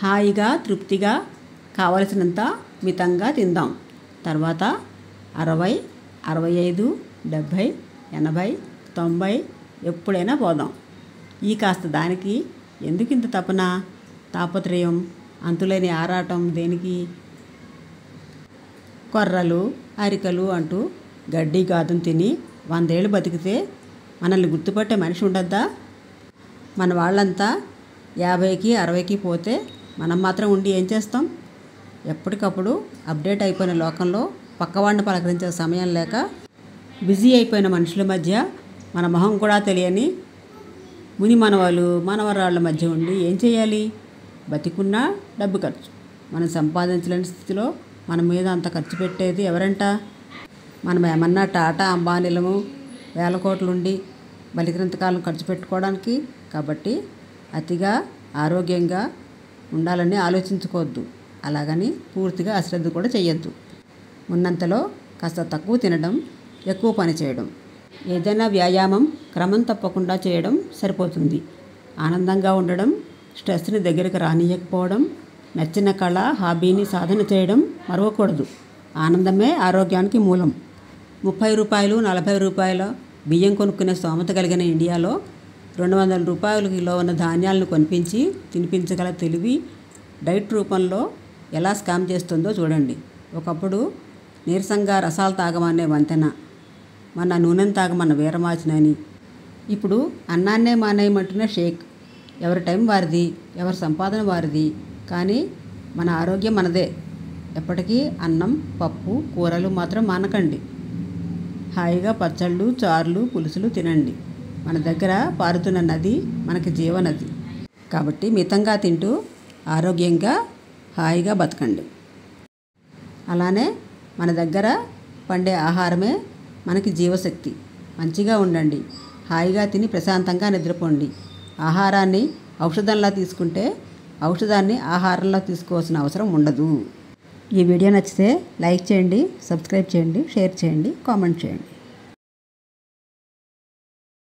హాయిగా తృప్తిగా కావలసినంత మితంగా తిందాం. తర్వాత 60, 65, 70, 80, 90 ఎప్పుడైనా పోదాం. ఈ కాస్త దానికి ఎందుకింత తపన, తాపత్రయం, అంతులేని ఆరాటం దేనికి? కొర్రలు అరికలు అంటూ గడ్డి గాదును తిని 100 ఏళ్ళు బతికితే మనల్ని గుర్తుపట్టే మనిషి ఉండద్దా? మన వాళ్ళంతా 50కి 60కి పోతే మనం మాత్రం ఉండి ఏం చేస్తాం? ఎప్పటికప్పుడు అప్డేట్ అయిపోయిన లోకంలో పక్కవాడిని పలకరించే సమయం లేక బిజీ అయిపోయిన మనుషుల మధ్య మన మొహం కూడా తెలియని ముని మనవలు మనవరాళ్ళ మధ్య ఉండి ఏం చేయాలి? బతికున్నా డబ్బు ఖర్చు. మనం సంపాదించలేని స్థితిలో మన మీద అంత ఖర్చు పెట్టేది ఎవరంట? మనం ఏమన్నా టాటా అంబానీలము వేల కోట్లుండి బలికినంతకాలం ఖర్చు పెట్టుకోవడానికి? కాబట్టి అతిగా ఆరోగ్యంగా ఉండాలని ఆలోచించుకోవద్దు. అలాగని పూర్తిగా అశ్రద్ధ కూడా చేయొద్దు. ఉన్నంతలో కాస్త తక్కువ తినడం, ఎక్కువ పని చేయడం, ఏదైనా వ్యాయామం క్రమం తప్పకుండా చేయడం సరిపోతుంది. ఆనందంగా ఉండడం, స్ట్రెస్ని దగ్గరికి రానియకపోవడం, నచ్చిన కళ హాబీని సాధన చేయడం మరవకూడదు. ఆనందమే ఆరోగ్యానికి మూలం. 30 రూపాయలు 40 రూపాయల బియ్యం కొనుక్కునే స్తోమత కలిగిన ఇండియాలో 200 రూపాయలు కిలో ఉన్న ధాన్యాలను కొనిపించి తినిపించగల తెలివి డైట్ రూపంలో ఎలా స్కామ్ చేస్తుందో చూడండి. ఒకప్పుడు నీరసంగా రసాలు తాగమనే వంతెన, మన నూనెను తాగమన్న వీరమాచినని, ఇప్పుడు అన్నాన్నే మానేయమంటున్న షేక్. ఎవరి టైం వారిది, ఎవరి సంపాదన వారిది. కానీ మన ఆరోగ్యం మనదే. ఎప్పటికీ అన్నం, పప్పు, కూరలు మాత్రం మానకండి. హాయిగా పచ్చళ్ళు, చారులు, పులుసులు తినండి. మన దగ్గర పారుతున్న నది మనకి జీవనది. కాబట్టి మితంగా తింటూ ఆరోగ్యంగా హాయిగా బతకండి. అలానే మన దగ్గర పండే ఆహారమే మనకి జీవశక్తి. మంచిగా ఉండండి. హాయిగా తిని ప్రశాంతంగా నిద్రపోండి. ఆహారాన్ని ఔషధంలా తీసుకుంటే ఔషధాన్ని ఆహారంలో తీసుకోవాల్సిన అవసరం ఉండదు. ఈ వీడియో నచ్చితే లైక్ చేయండి, సబ్స్క్రైబ్ చేయండి, షేర్ చేయండి, కామెంట్ చేయండి.